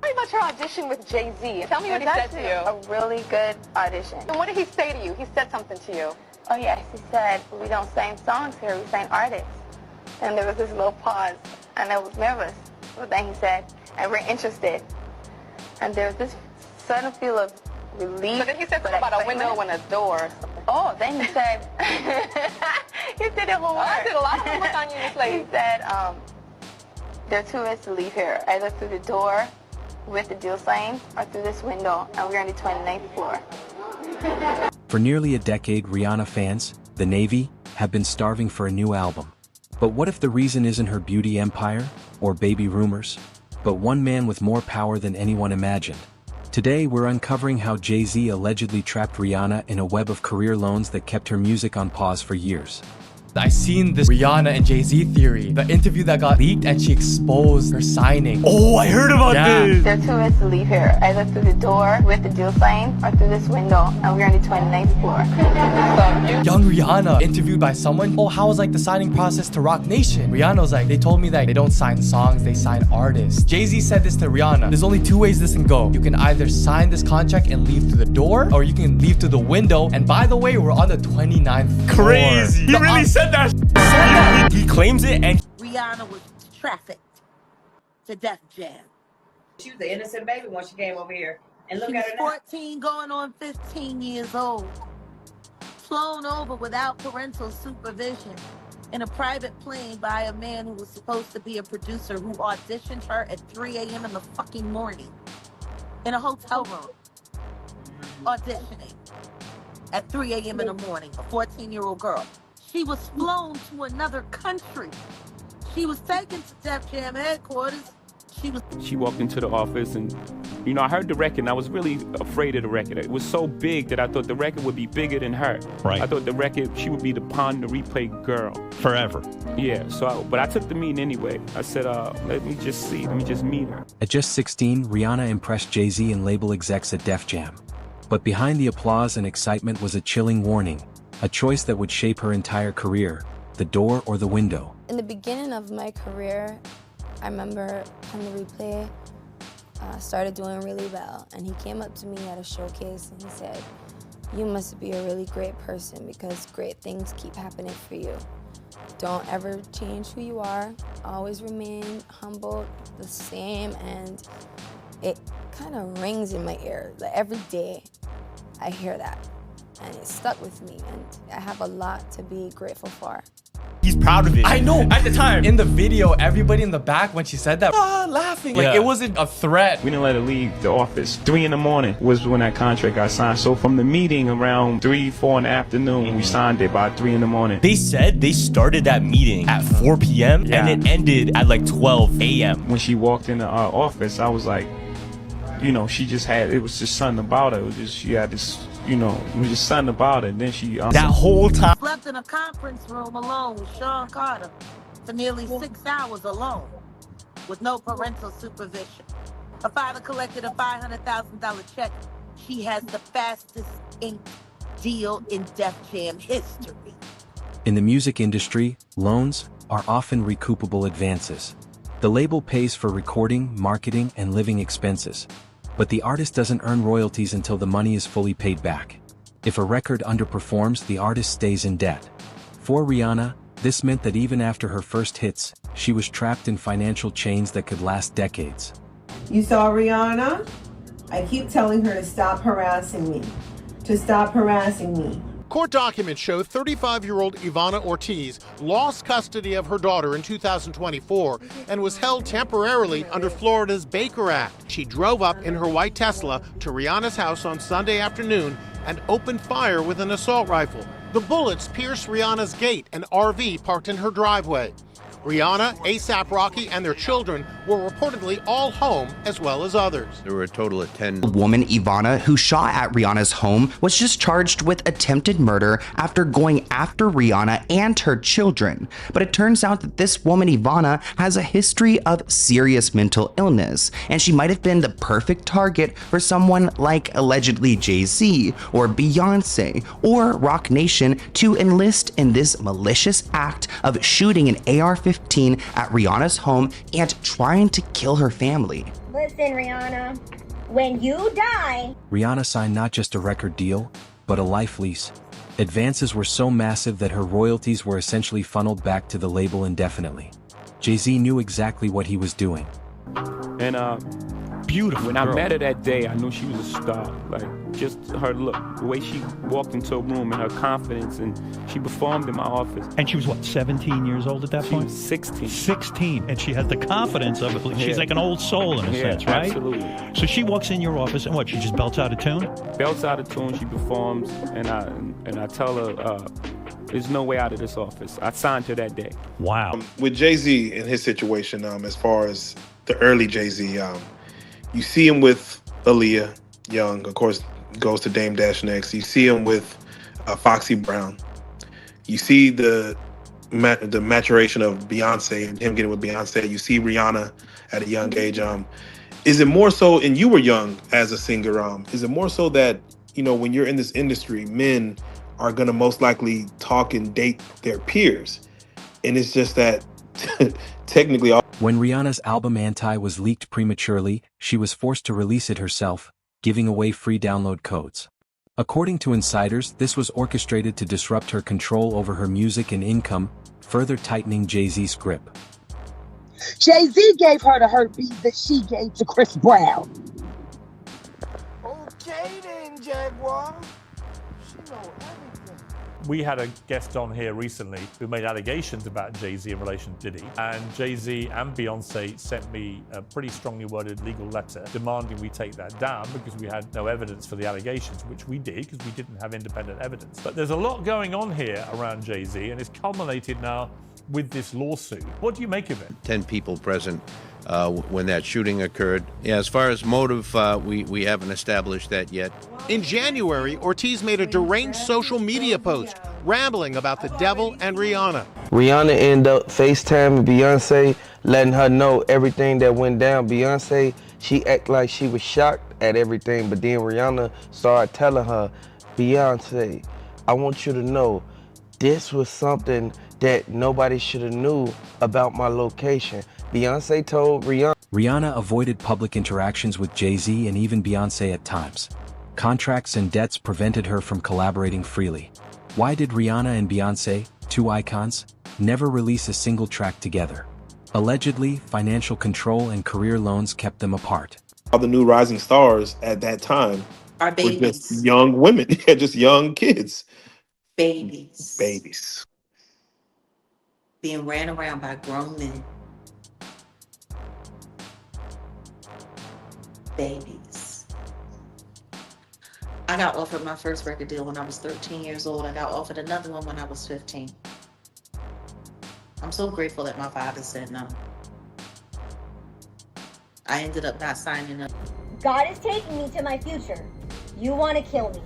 Tell me about your audition with Jay-Z. Tell me what he said to you. A really good audition. And what did he say to you? He said something to you. Oh yes, he said, we don't sing songs here, we sing artists. And there was this little pause, and I was nervous. But then he said, and we're interested. And there was this sudden feel of relief. But then he said something about a window and a door or something. Oh, then he said, he did it one word. I did a lot of homework on you, Miss Lady. He said, there are two ways to leave here, either through the door with the deal sign or through this window, and we're on the 29th floor. For nearly a decade, Rihanna fans, the Navy, have been starving for a new album. But what if the reason isn't her beauty empire or baby rumors, but one man with more power than anyone imagined? Today, we're uncovering how Jay-Z allegedly trapped Rihanna in a web of career loans that kept her music on pause for years. I seen this Rihanna and Jay-Z theory, the interview that got leaked and she exposed her signing. Oh, I heard about this! There are two ways to leave here, either through the door with the deal sign or through this window, and we're on the 29th floor. Young Rihanna interviewed by someone, oh, how was like the signing process to Rock Nation? Rihanna was like, they told me that they don't sign songs, they sign artists. Jay-Z said this to Rihanna, there's only two ways this can go. You can either sign this contract and leave through the door, or you can leave through the window. And by the way, we're on the 29th floor. Crazy! He really said that. He claims it, and Rihanna was trafficked to Def Jam. She was an innocent baby when she came over here. And look She at was her now. 14 going on 15 years old. Flown over without parental supervision in a private plane by a man who was supposed to be a producer who auditioned her at 3 a.m. in the fucking morning in a hotel room. Auditioning at 3 a.m. in the morning, a 14-year-old girl. She was flown to another country. She was taken to Def Jam headquarters. she walked into the office and, you know, I heard the record and I was really afraid of the record. It was so big that I thought the record would be bigger than her. Right. I thought the record, she would be the Pon de Replay girl. Forever. Yeah, but I took the meeting anyway. I said, let me just meet her. At just 16, Rihanna impressed Jay-Z and label execs at Def Jam. But behind the applause and excitement was a chilling warning, a choice that would shape her entire career, the door or the window. In the beginning of my career, I remember Pon de Replay started doing really well, and he came up to me at a showcase and he said, "You must be a really great person because great things keep happening for you. Don't ever change who you are, always remain humble, the same," and it kind of rings in my ear. Like every day I hear that, and it stuck with me, and I have a lot to be grateful for. He's proud of it. I know. At the time. In the video, everybody in the back, when she said that, laughing. Like, it wasn't a threat. We didn't let her leave the office. 3 in the morning was when that contract got signed. So from the meeting around 3, 4 in the afternoon, we signed it by 3 in the morning. They said they started that meeting at 4 p.m. and it ended at like 12 a.m. When she walked into our office, I was like, you know, she just had, it was just something about her. It was just, she had this, you know, it was just something about it. Then she... that whole time... Slept in a conference room alone with Sean Carter for nearly 6 hours alone with no parental supervision. Her father collected a $500,000 check. She has the fastest ink deal in Def Jam history. In the music industry, loans are often recoupable advances. The label pays for recording, marketing, and living expenses. But the artist doesn't earn royalties until the money is fully paid back. If a record underperforms, the artist stays in debt. For Rihanna, this meant that even after her first hits, she was trapped in financial chains that could last decades. You saw Rihanna? I keep telling her to stop harassing me. To stop harassing me. Court documents show 35-year-old Ivana Ortiz lost custody of her daughter in 2024 and was held temporarily under Florida's Baker Act. She drove up in her white Tesla to Rihanna's house on Sunday afternoon and opened fire with an assault rifle. The bullets pierced Rihanna's gate, an RV parked in her driveway. Rihanna, A$AP Rocky, and their children were reportedly all home, as well as others. There were a total of 10. Woman Ivana, who shot at Rihanna's home, was just charged with attempted murder after going after Rihanna and her children. But it turns out that this woman Ivana has a history of serious mental illness, and she might have been the perfect target for someone like allegedly Jay-Z or Beyonce or Rock Nation to enlist in this malicious act of shooting an AR-15 at Rihanna's home and trying to kill her family. Listen, Rihanna, when you die... Rihanna signed not just a record deal, but a life lease. Advances were so massive that her royalties were essentially funneled back to the label indefinitely. Jay-Z knew exactly what he was doing. And beautiful when girl. I met her that day, I knew she was a star. Like, just her look, the way she walked into a room and her confidence, and she performed in my office. And she was, what, 17 years old at that point? She was 16. 16, and she has the confidence of it. She's like an old soul in a sense, right? Absolutely. So she walks in your office, and what, she just belts out a tune? Belts out a tune, she performs, and I tell her, there's no way out of this office. I signed her that day. Wow. With Jay-Z in his situation, as far as the early Jay-Z, you see him with Aaliyah Young, of course, goes to Dame Dash next. You see him with Foxy Brown. You see the maturation of Beyonce and him getting with Beyonce. You see Rihanna at a young age. Is it more so, and you were young as a singer, is it more so that, you know, when you're in this industry, men are going to most likely talk and date their peers? And it's just that technically... When Rihanna's album Anti was leaked prematurely, she was forced to release it herself, giving away free download codes. According to insiders, this was orchestrated to disrupt her control over her music and income, further tightening Jay-Z's grip. Jay-Z gave her the hurt beat that she gave to Chris Brown. Okay then, Jaguar. She know everything. We had a guest on here recently who made allegations about Jay-Z in relation to Diddy, and Jay-Z and Beyonce sent me a pretty strongly worded legal letter demanding we take that down because we had no evidence for the allegations, which we did because we didn't have independent evidence. But there's a lot going on here around Jay-Z, and it's culminated now with this lawsuit. What do you make of it? 10 people present when that shooting occurred. Yeah, as far as motive, we haven't established that yet. In January, Ortiz made a deranged social media post rambling about the devil and Rihanna. Rihanna ended up FaceTiming Beyonce, letting her know everything that went down. Beyonce, she acted like she was shocked at everything, but then Rihanna started telling her, Beyonce, I want you to know this was something that nobody should have knew about my location. Beyonce told Rihanna. Rihanna avoided public interactions with Jay-Z and even Beyonce at times. Contracts and debts prevented her from collaborating freely. Why did Rihanna and Beyonce, two icons, never release a single track together? Allegedly, financial control and career loans kept them apart. All the new rising stars at that time are babies. Were just young women, just young kids. Babies. Babies. Being ran around by grown men. Babies. I got offered my first record deal when I was 13 years old. I got offered another one when I was 15. I'm so grateful that my father said no. I ended up not signing up. God is taking me to my future. You want to kill me.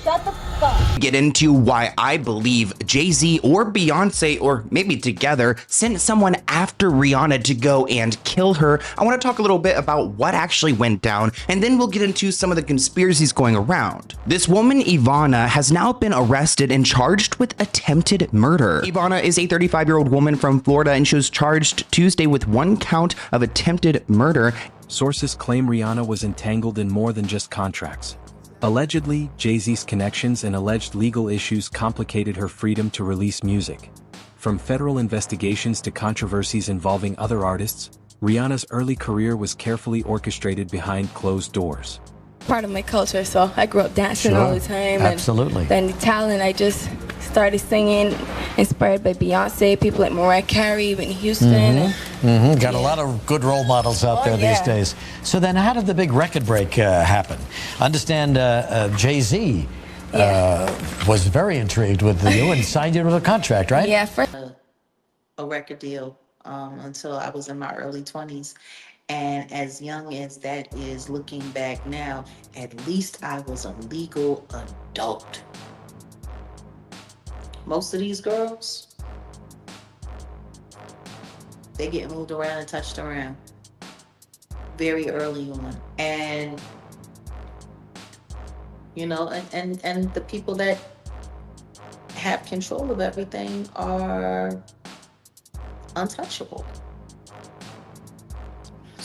Shut the fuck. Get into why I believe Jay-Z or Beyonce, or maybe together, sent someone after Rihanna to go and kill her. I want to talk a little bit about what actually went down, and then we'll get into some of the conspiracies going around. This woman, Ivana, has now been arrested and charged with attempted murder. Ivana is a 35-year-old woman from Florida, and she was charged Tuesday with 1 count of attempted murder. Sources claim Rihanna was entangled in more than just contracts. Allegedly, Jay-Z's connections and alleged legal issues complicated her freedom to release music. From federal investigations to controversies involving other artists, Rihanna's early career was carefully orchestrated behind closed doors. Part of my culture, so I grew up dancing all the time. Absolutely. And then the talent, I just started singing, inspired by Beyonce, people like Mariah Carey, Whitney Houston. Got a lot of good role models out there these days. So then how did the big record break happen? I understand Jay-Z was very intrigued with you and signed you to a contract, right? Yeah. A record deal until I was in my early 20s. And as young as that is, looking back now, at least I was a legal adult. Most of these girls, they get moved around and touched around very early on. And, you know, and the people that have control of everything are untouchable.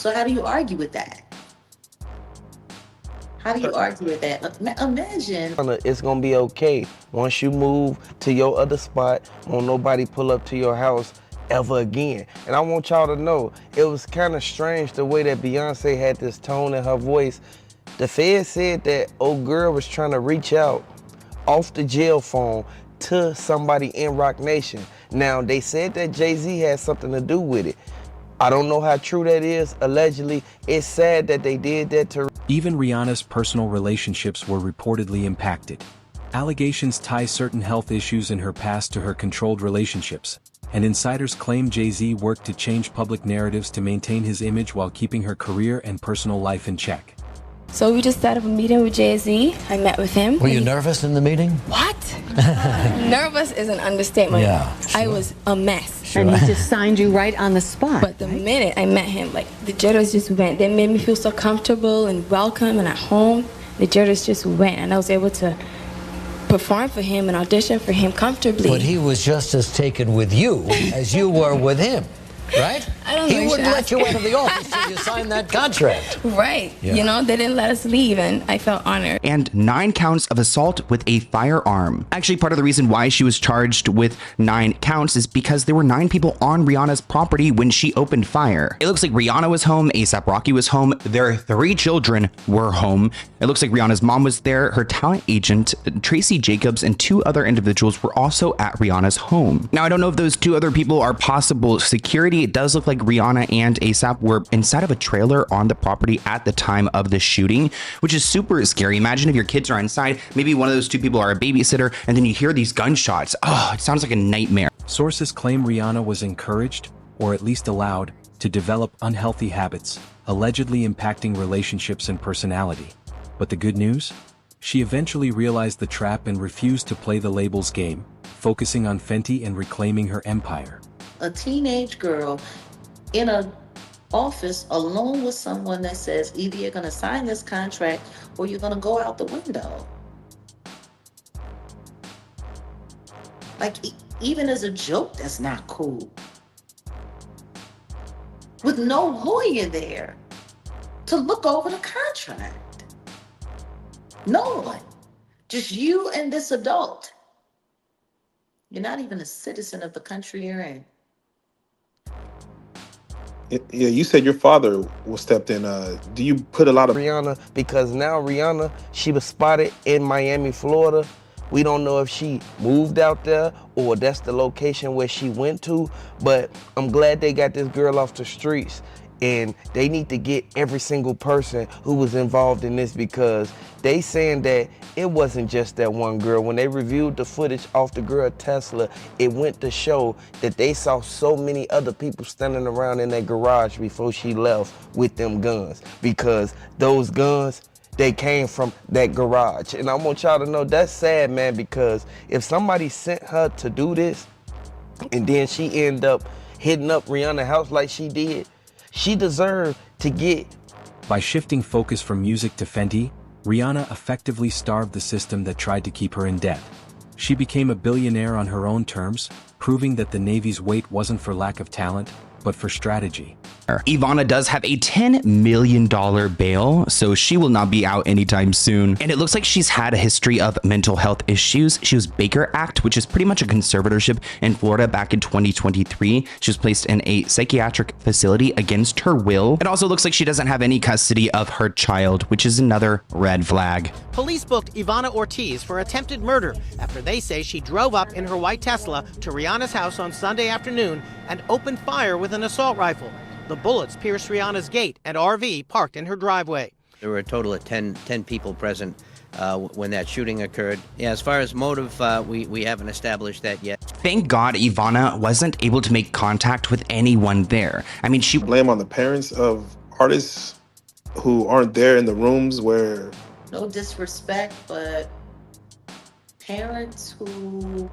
So how do you argue with that? How do you argue with that? Imagine. It's gonna be okay. Once you move to your other spot, won't nobody pull up to your house ever again. And I want y'all to know, it was kind of strange the way that Beyonce had this tone in her voice. The Fed said that old girl was trying to reach out off the jail phone to somebody in Rock Nation. Now, they said that Jay-Z had something to do with it. I don't know how true that is. Allegedly, it's sad that they did that to... Even Rihanna's personal relationships were reportedly impacted. Allegations tie certain health issues in her past to her controlled relationships, and insiders claim Jay-Z worked to change public narratives to maintain his image while keeping her career and personal life in check. So we just set up a meeting with Jay-Z. I met with him. Were you nervous in the meeting? What? Nervous is an understatement. Yeah, sure. I was a mess. Sure. And he just signed you right on the spot. But the minute I met him, like, the jitters just went. They made me feel so comfortable and welcome and at home. The jitters just went, and I was able to perform for him and audition for him comfortably. But he was just as taken with you as you were with him, right? I don't know. He wouldn't let you out of the office till you signed that contract. Right. Yeah. You know, they didn't let us leave, and I felt honored. And 9 counts of assault with a firearm. Actually, part of the reason why she was charged with 9 counts is because there were 9 people on Rihanna's property when she opened fire. It looks like Rihanna was home, A$AP Rocky was home, their 3 children were home. It looks like Rihanna's mom was there, her talent agent, Tracy Jacobs, and 2 other individuals were also at Rihanna's home. Now, I don't know if those 2 other people are possible security. It does look like Rihanna and A$AP were inside of a trailer on the property at the time of the shooting, which is super scary. Imagine if your kids are inside, maybe one of those 2 people are a babysitter, and then you hear these gunshots. Oh, it sounds like a nightmare. Sources claim Rihanna was encouraged, or at least allowed, to develop unhealthy habits, allegedly impacting relationships and personality. But the good news? She eventually realized the trap and refused to play the label's game, focusing on Fenty and reclaiming her empire. A teenage girl in an office alone with someone that says either you're going to sign this contract or you're going to go out the window. Like, even as a joke, that's not cool. With no lawyer there to look over the contract. No one. Just you and this adult. You're not even a citizen of the country you're in. Yeah, you said your father was stepped in. Do you put a lot of Rihanna? Because now Rihanna, she was spotted in Miami, Florida. We don't know if she moved out there or that's the location where she went to, but I'm glad they got this girl off the streets, and they need to get every single person who was involved in this, because they saying that it wasn't just that one girl. When they reviewed the footage off the girl Tesla, it went to show that they saw so many other people standing around in that garage before she left with them guns, because those guns, they came from that garage. And I want y'all to know that's sad, man, because if somebody sent her to do this and then she ended up hitting up Rihanna's house like she did, she deserved to get. By shifting focus from music to Fenty, Rihanna effectively starved the system that tried to keep her in debt. She became a billionaire on her own terms, proving that the Navy's weight wasn't for lack of talent, but for strategy. Ivana does have a $10 million bail, so she will not be out anytime soon. And it looks like she's had a history of mental health issues. She was Baker Act, which is pretty much a conservatorship in Florida back in 2023. She was placed in a psychiatric facility against her will. It also looks like she doesn't have any custody of her child, which is another red flag. Police booked Ivana Ortiz for attempted murder after they say she drove up in her white Tesla to Rihanna's house on Sunday afternoon and opened fire with an assault rifle. The bullets pierced Rihanna's gate and RV parked in her driveway. There were a total of 10 people present when that shooting occurred. Yeah, as far as motive, we haven't established that yet. Thank God Ivana wasn't able to make contact with anyone there. I mean, she blame on the parents of artists who aren't there in the rooms where... No disrespect, but parents who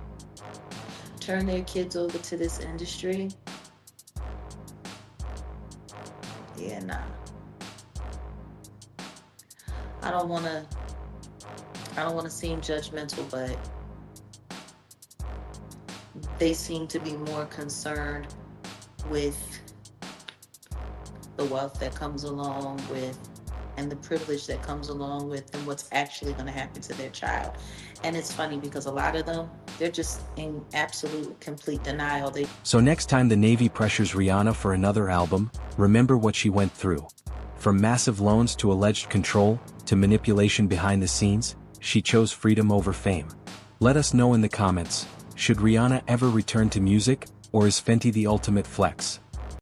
turn their kids over to this industry, yeah, nah. I don't wanna seem judgmental, but they seem to be more concerned with the wealth that comes along with and the privilege that comes along with and what's actually going to happen to their child. And it's funny because a lot of them, they're just in absolute complete denial. So next time the Navy pressures Rihanna for another album, remember what she went through. From massive loans to alleged control, to manipulation behind the scenes, she chose freedom over fame. Let us know in the comments, should Rihanna ever return to music, or is Fenty the ultimate flex?